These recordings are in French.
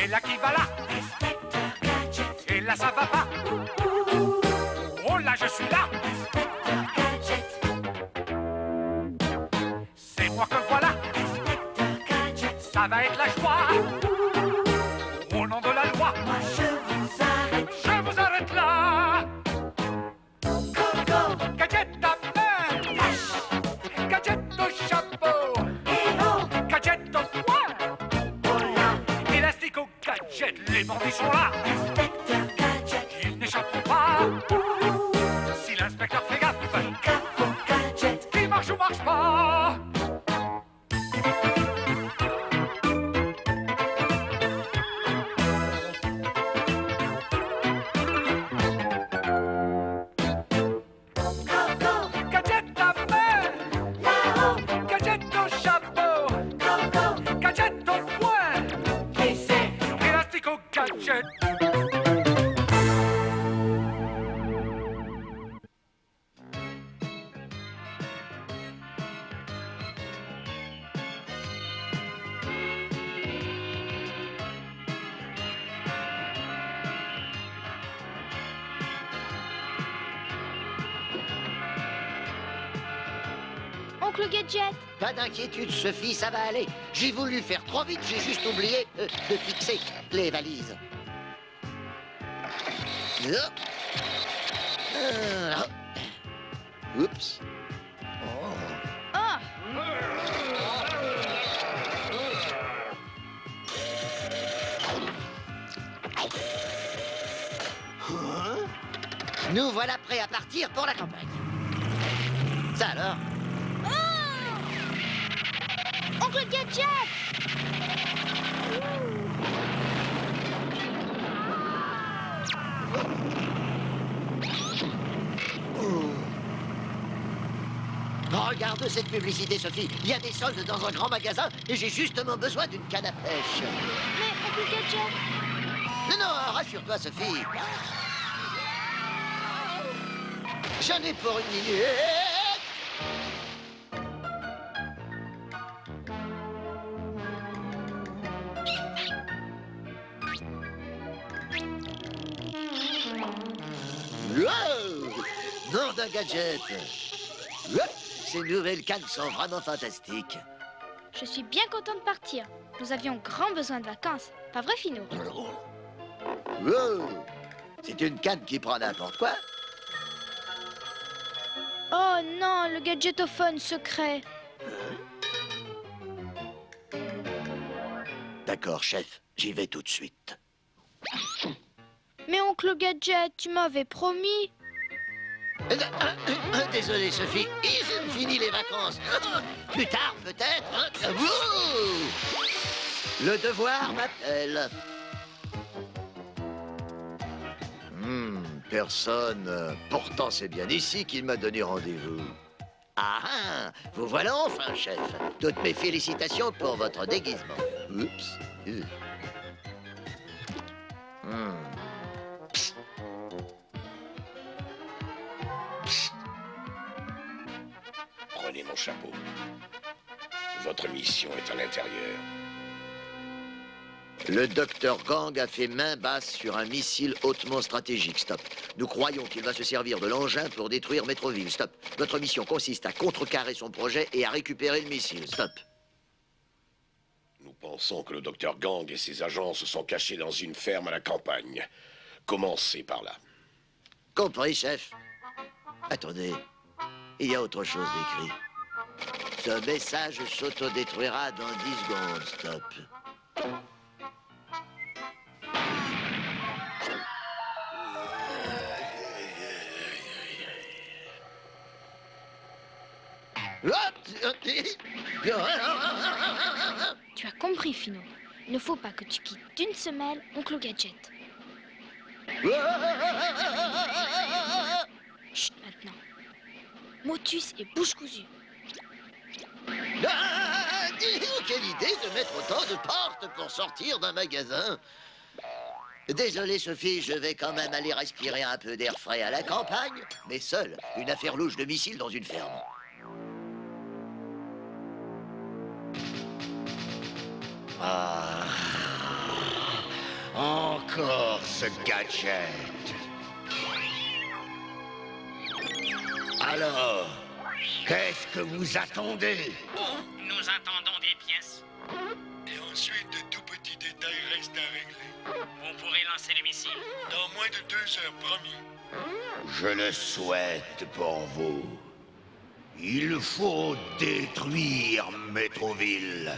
Et là qui va là? Inspecteur Gadget. Et là ça va pas? Oh là je suis là! Inspecteur Gadget. C'est moi que voilà! Inspecteur Gadget. Ça va être la joie! Au nom de la loi! Moi je vous arrête. Je vous arrête là! Go, Gadget à main! flash. Gadget au chapeau! Et oh, Gadget au poing! oh là. Élastique au gadget! Les bandits sont là! Inspecteur Gadget. Ils n'échapperont pas! Si l'inspecteur fait gaffe! Gaffe au gadget. Qui marche ou marche pas? Go, Gadget à main! là-haut. Gadget au chapeau! Go, Gadget au poing! et c'est Élastique au gadget! Oncle Gadget, Pas d'inquiétude, Sophie, ça va aller. J'ai voulu faire trop vite, j'ai juste oublié de fixer les valises. Oups. Oh. oh, Nous voilà prêts à partir pour la campagne. Ça alors? Oncle Gadget! Regarde cette publicité, Sophie. Il y a des soldes dans un grand magasin et j'ai justement besoin d'une canne à pêche. Mais Oncle Gadget, Non, non, rassure-toi, Sophie. J'en ai pour une minute. Wow! Nom d'un gadget. Wow! Ces nouvelles cannes sont vraiment fantastiques. je suis bien content de partir. Nous avions grand besoin de vacances. Pas vrai, Finot? Wow! C'est une canne qui prend n'importe quoi. Oh non, le gadgetophone secret. D'accord, chef, j'y vais tout de suite. Mais Oncle Gadget, tu m'avais promis. Désolé, Sophie, ils ont fini les vacances. Plus tard, peut-être. Hein? Ouh! Le devoir m'appelle. Personne. Pourtant, c'est bien ici qu'il m'a donné rendez-vous. Ah, vous voilà enfin, chef. Toutes mes félicitations pour votre déguisement. Oups. Psst. Psst. Prenez mon chapeau. Votre mission est à l'intérieur. Le docteur Gang a fait main basse sur un missile hautement stratégique. Stop. Nous croyons qu'il va se servir de l'engin pour détruire Metroville. Stop. Notre mission consiste à contrecarrer son projet et à récupérer le missile. Stop. Nous pensons que le docteur Gang et ses agents se sont cachés dans une ferme à la campagne. Commencez par là. Compris, chef. Attendez. Il y a autre chose d'écrit. Ce message s'autodétruira dans 10 secondes. Stop. Tu as compris, Finot. Il ne faut pas que tu quittes d'une semelle Oncle Gadget. Chut, maintenant. Motus et bouche cousue. Ah, quelle idée de mettre autant de portes pour sortir d'un magasin. Désolé, Sophie, je vais quand même aller respirer un peu d'air frais à la campagne, mais seul, une affaire louche de missile dans une ferme. Ah. Encore ce gadget. Alors, qu'est-ce que vous attendez? Nous attendons des pièces. Et ensuite, de tout petits détails restent à régler. Vous pourrez lancer le missile. Dans moins de 2 heures, promis. Je le souhaite pour vous. Il faut détruire Métroville.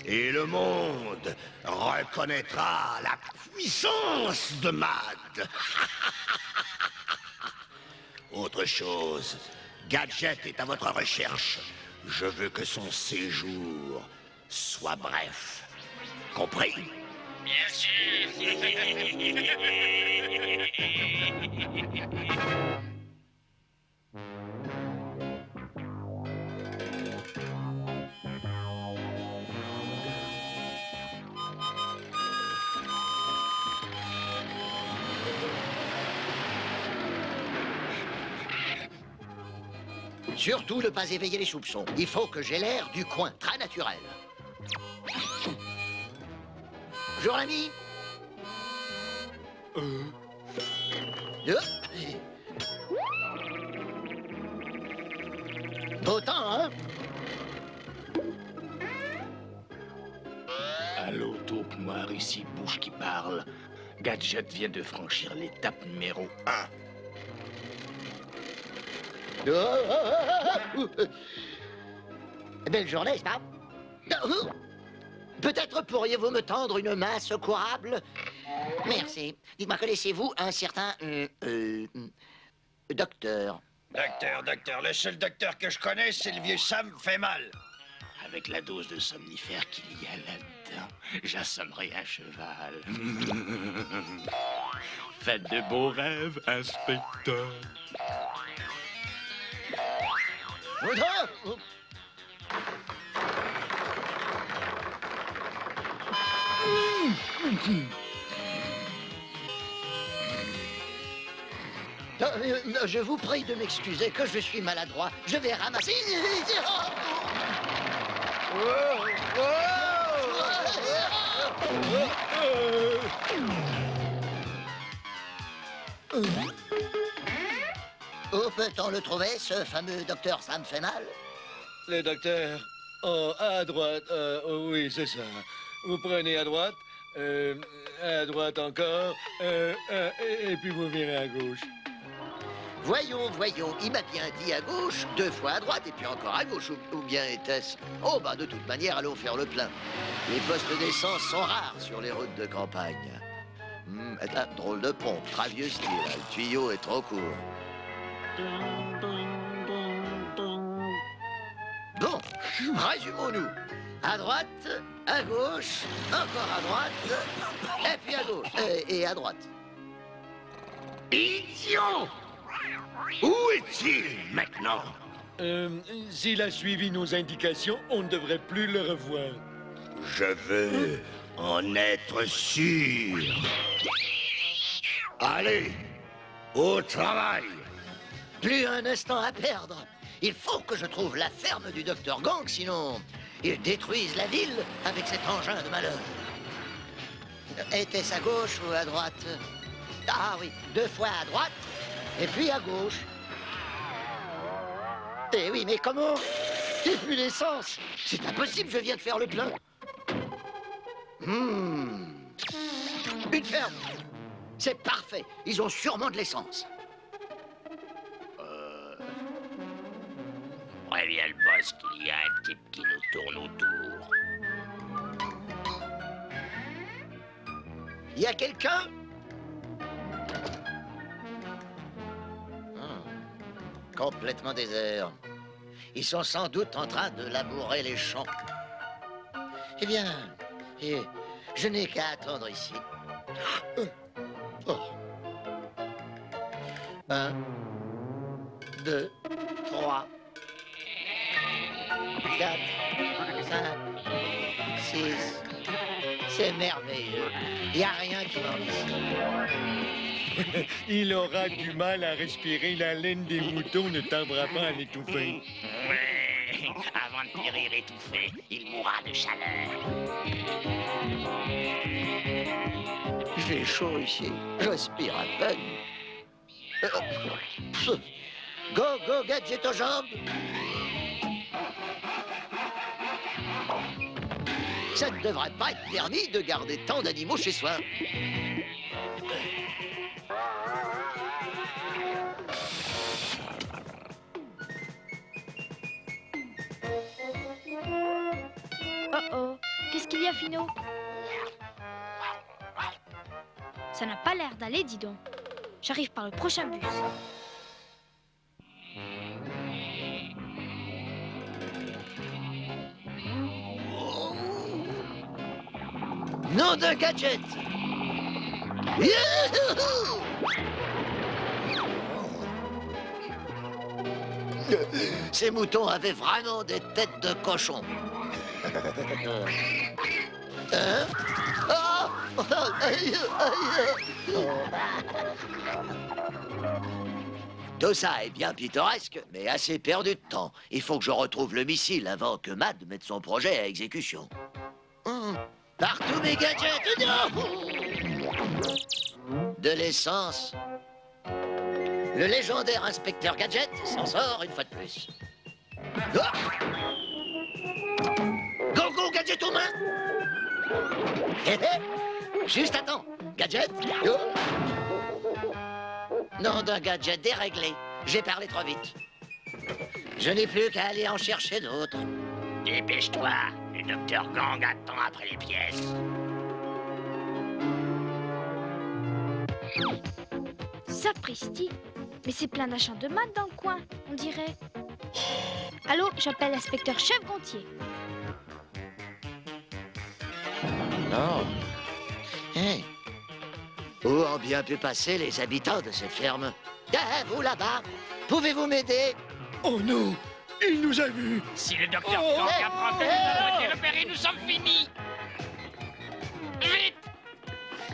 Et le monde reconnaîtra la puissance de Mad. Autre chose, Gadget est à votre recherche. Je veux que son séjour soit bref. Compris? Bien sûr. Surtout ne pas éveiller les soupçons. Il faut que j'ai l'air du coin, très naturel. Bonjour l'ami. Beau temps, hein? Allô, taupe noire, ici Bouche qui parle. Gadget vient de franchir l'étape numéro 1. Belle journée, c'est pas? Peut-être pourriez-vous me tendre une main secourable? Merci. Dites-moi, connaissez-vous un certain... docteur? Docteur, le seul docteur que je connais, c'est le vieux Sam fait mal. Avec la dose de somnifère qu'il y a là-dedans, j'assommerai un cheval. Faites de beaux rêves, inspecteur. Je vous prie de m'excuser que je suis maladroit. Je vais ramasser... Où peut-on le trouver, ce fameux docteur Sam fait mal? Le docteur, oh, à droite, oui, c'est ça. Vous prenez à droite encore, et puis vous virez à gauche. Voyons, il m'a bien dit à gauche, 2 fois à droite et puis encore à gauche. Ou bien était-ce... Oh, bah de toute manière, allons faire le plein. Les postes d'essence sont rares sur les routes de campagne. Drôle de pompe, très vieux style. Le tuyau est trop court. Bon, résumons-nous. À droite, à gauche, encore à droite, et puis à gauche, et à droite. Idiot! Où est-il maintenant? S'il a suivi nos indications, on ne devrait plus le revoir. Je veux en être sûr. Allez, au travail. Plus un instant à perdre. Il faut que je trouve la ferme du docteur Gang, sinon ils détruisent la ville avec cet engin de malheur. Était-ce à gauche ou à droite? Ah oui, 2 fois à droite, et puis à gauche. Eh oui, mais comment? J'ai plus d'essence. C'est impossible, je viens de faire le plein. Une ferme. C'est parfait. Ils ont sûrement de l'essence. Préviens le boss qu'il y a un type qui nous tourne autour. Il y a quelqu'un? Complètement désert. Ils sont sans doute en train de labourer les champs. Eh bien, je n'ai qu'à attendre ici. 1, 2, 3, 4, 5, 6. C'est merveilleux. Il n'y a rien qui manque ici. Il aura du mal à respirer, la laine des moutons ne tardera pas à l'étouffer. Ouais, avant Avant de périr étouffé, il mourra de chaleur. J'ai chaud ici. Je respire à peine. Go, go, Gadget aux jambes. Ça ne devrait pas être permis de garder tant d'animaux chez soi. Oh oh, qu'est-ce qu'il y a, Fino? Ça n'a pas l'air d'aller, dis donc. J'arrive par le prochain bus. Nom de Gadget. Youhou! Ces moutons avaient vraiment des têtes de cochon. Hein? Ah! Aïe, aïe. Tout ça est bien pittoresque, mais assez perdu de temps. Il faut que je retrouve le missile avant que Mad mette son projet à exécution. Partout mes gadgets! Non! De l'essence. Le légendaire inspecteur Gadget s'en sort une fois de plus. Ah! Go, go, Gadget aux mains! Hé, hé! Juste attends, Gadget! Oh! Nom d'un gadget déréglé. J'ai parlé trop vite. Je n'ai plus qu'à aller en chercher d'autres. Dépêche-toi, le docteur Gang attend après les pièces. Sapristi! Mais c'est plein d'achats de maths dans le coin, on dirait. Allô, j'appelle l'inspecteur chef Gontier. Non. Hey. Où ont bien pu passer les habitants de cette ferme? Ah, vous là-bas, pouvez-vous m'aider? Oh non! Il nous a vus! Si le docteur Oh, Gang hey, apprend que nous hey, avons oh. été repérés, nous sommes finis! Vite!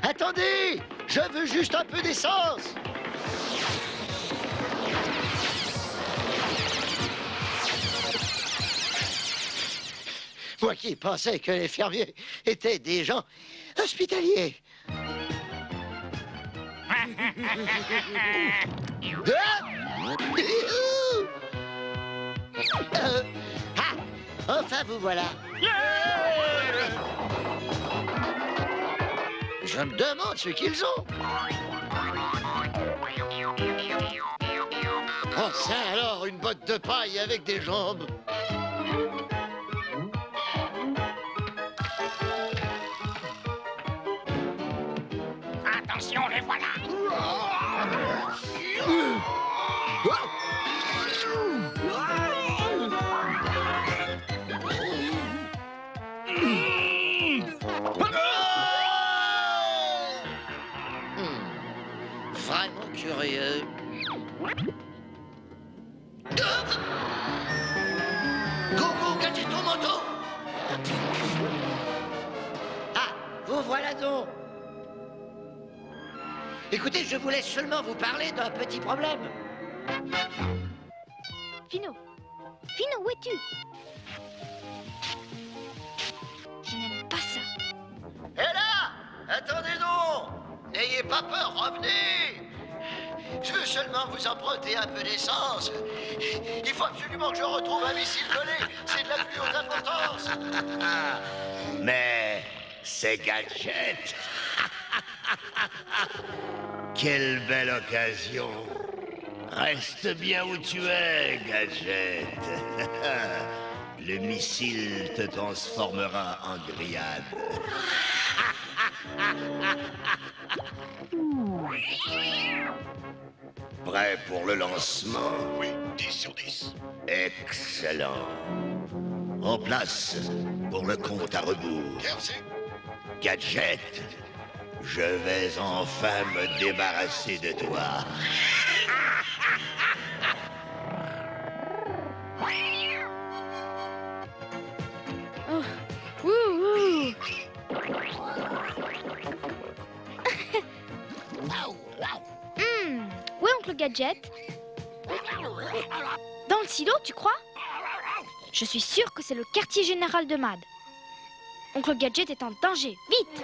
Attendez! Je veux juste un peu d'essence! Moi qui pensais que les fermiers étaient des gens hospitaliers. Enfin vous voilà. Je me demande ce qu'ils ont. Oh ça alors, une botte de paille avec des jambes. Attention, les voilà! Vraiment curieux. Go, go, Gadget au manteau! Ah, vous voilà donc. Écoutez, je voulais seulement vous parler d'un petit problème. Fino! Fino, où es-tu? Je n'aime pas ça. Hé là! Attendez donc! N'ayez pas peur, revenez! Je veux seulement vous emprunter un peu d'essence. Il faut absolument que je retrouve un missile volé. C'est de la plus haute importance. Mais c'est Gadget. Quelle belle occasion. Reste bien où tu es, Gadget. Le missile te transformera en grillade. Prêt pour le lancement? Oui, 10 sur 10. Excellent. En place pour le compte à rebours. Merci. Gadget, je vais enfin me débarrasser de toi. Oh, ouh, ouh. Où est oncle Gadget? Dans le silo, tu crois? Je Je suis sûre que c'est le quartier général de Mad. Oncle Gadget est en danger. Vite!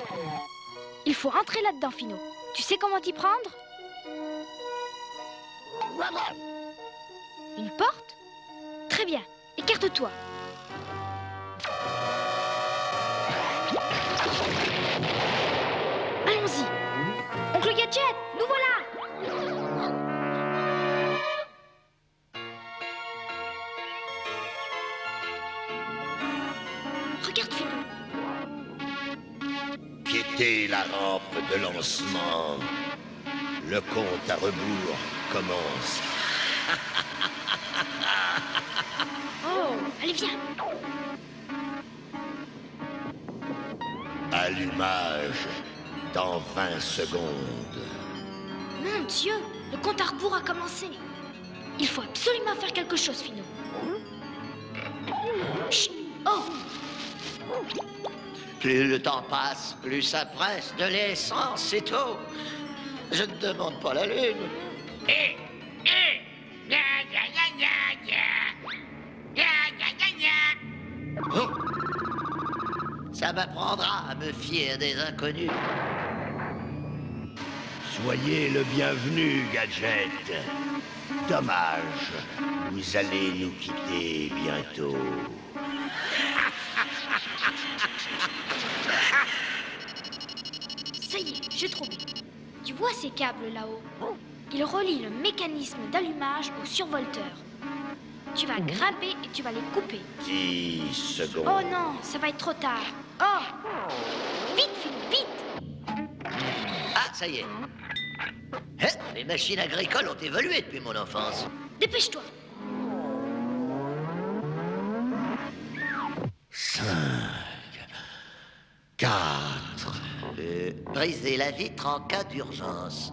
Il faut entrer là-dedans, Finot. Tu sais comment t'y prendre? Une porte? Très bien. Écarte-toi. Allons-y. Oncle Gadget, nous voilà! Regarde, Finot. Quittez la rampe de lancement. Le compte à rebours commence. Oh, allez, viens. Allumage dans 20 secondes. Mon Dieu, le compte à rebours a commencé. Il faut absolument faire quelque chose, Finot. Chut! Oh! Plus le temps passe, plus ça presse de l'essence, c'est tout. Je ne demande pas la lune. Oh. Ça m'apprendra à me fier des inconnus. Soyez le bienvenu, Gadget. Dommage, vous allez nous quitter bientôt. Ça y est, j'ai trouvé. Tu vois ces câbles là-haut? Ils relient le mécanisme d'allumage au survolteur. Tu vas grimper et tu vas les couper. 10 secondes. Oh non, ça va être trop tard. Oh! Vite, Finot, vite! Ah, ça y est. Hein, les machines agricoles ont évolué depuis mon enfance. Dépêche-toi! 5, 4. Briser la vitre en cas d'urgence.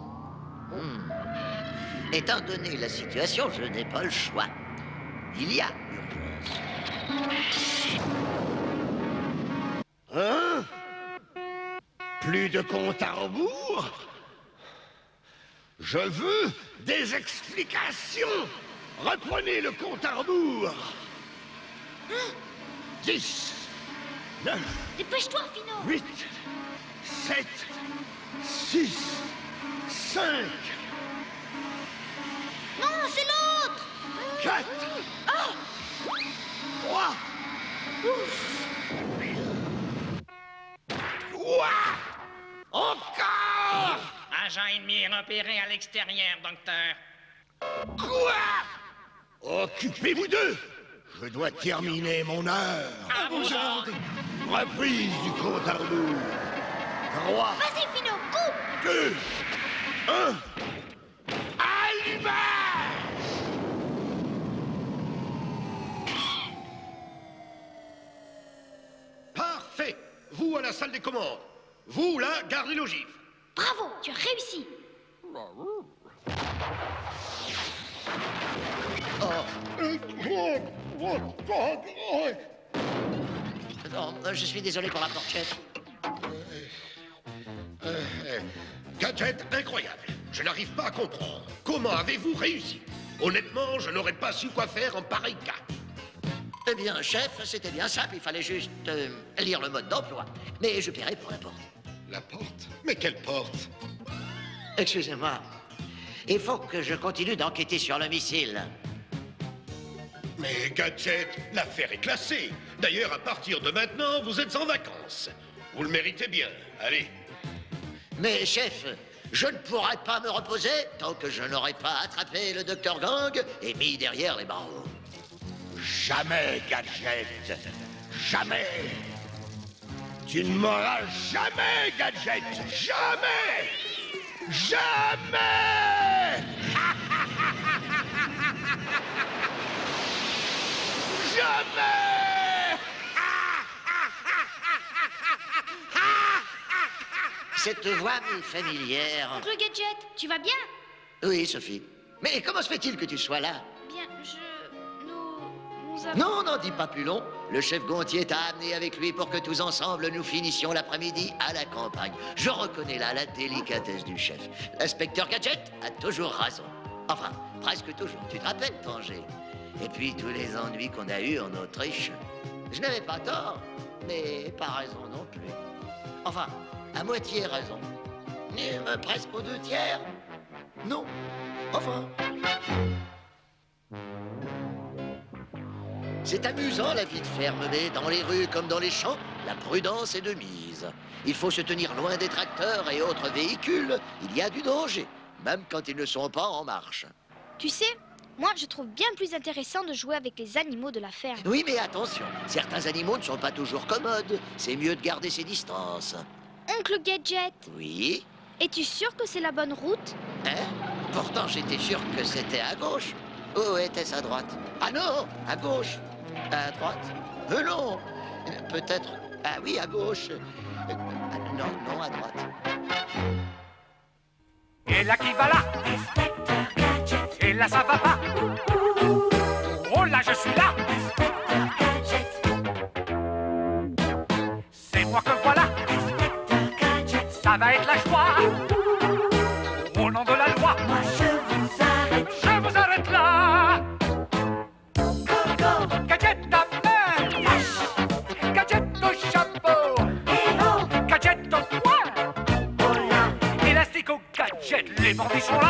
Étant donné la situation, je n'ai pas le choix. Il y a urgence. Hein? Plus de compte à rebours? Je veux des explications. Reprenez le compte à rebours. 10, 9, Dépêche-toi, Finot! 8, 7, 6, 5, Non, c'est l'autre! 4, 3, Quoi? Encore? Agent ennemi repéré à l'extérieur, docteur. Quoi? Occupez-vous d'eux. Je dois terminer mon heure. À vos ordres. Reprise du compte à rebours. 3, Vas-y, Finot, coupe! 2, 1. Allumage! Parfait. Vous à la salle des commandes. Vous là, gardez l'ogive. Bravo, tu as réussi! Non, je suis désolé pour la porte, chef. Gadget incroyable. Je n'arrive pas à comprendre. Comment avez-vous réussi? Honnêtement, je n'aurais pas su quoi faire en pareil cas. Eh bien, chef, c'était bien simple. Il fallait juste lire le mode d'emploi. Mais je paierai pour la porte. La porte? Mais quelle porte? Excusez-moi. Il faut que je continue d'enquêter sur le missile. Mais Gadget, l'affaire est classée. D'ailleurs, à partir de maintenant, vous êtes en vacances. Vous le méritez bien. Allez. Mais, chef, je ne pourrai pas me reposer tant que je n'aurai pas attrapé le docteur Gang et mis derrière les barreaux. Jamais, Gadget. Jamais. Tu ne m'auras jamais, Gadget. Jamais. Jamais. Jamais. Cette voix m'est familière. Oncle Gadget, tu vas bien? Oui, Sophie. Mais comment se fait-il que tu sois là? Bien, nous avons... Non, n'en dis pas plus long. Le chef Gontier t'a amené avec lui pour que tous ensemble nous finissions l'après-midi à la campagne. Je reconnais là la délicatesse du chef. L'inspecteur Gadget a toujours raison. Enfin, presque toujours. Tu te rappelles, Tanger? Et puis tous les ennuis qu'on a eus en Autriche. Je n'avais pas tort, mais pas raison non plus. Enfin, à moitié raison. Presque aux 2/3. Non. Enfin. C'est amusant la vie de ferme, mais dans les rues comme dans les champs, la prudence est de mise. Il faut se tenir loin des tracteurs et autres véhicules. Il y a du danger, même quand ils ne sont pas en marche. Tu sais, moi je trouve bien plus intéressant de jouer avec les animaux de la ferme. Oui, mais attention, certains animaux ne sont pas toujours commodes. C'est mieux de garder ses distances. Oncle Gadget, Oui. es-tu sûr que c'est la bonne route? Hein? Pourtant, j'étais sûr que c'était à gauche. Où était-ce à droite? Ah non, à gauche. À droite? Non. Peut-être... Ah oui, à gauche. Non, à droite. Et là qui va là? Inspecteur Gadget, Et là ça va pas? Oh là je suis là! Inspecteur Gadget, C'est moi que voilà! Inspecteur Gadget. Ça va être la joie! Au nom de la loi! Moi je vous arrête. Je vous arrête là! Go, Gadget à main! flash, Gadget au chapeau! hello, Gadget au poing! oh là. Élastique au gadget! Les bandits sont là!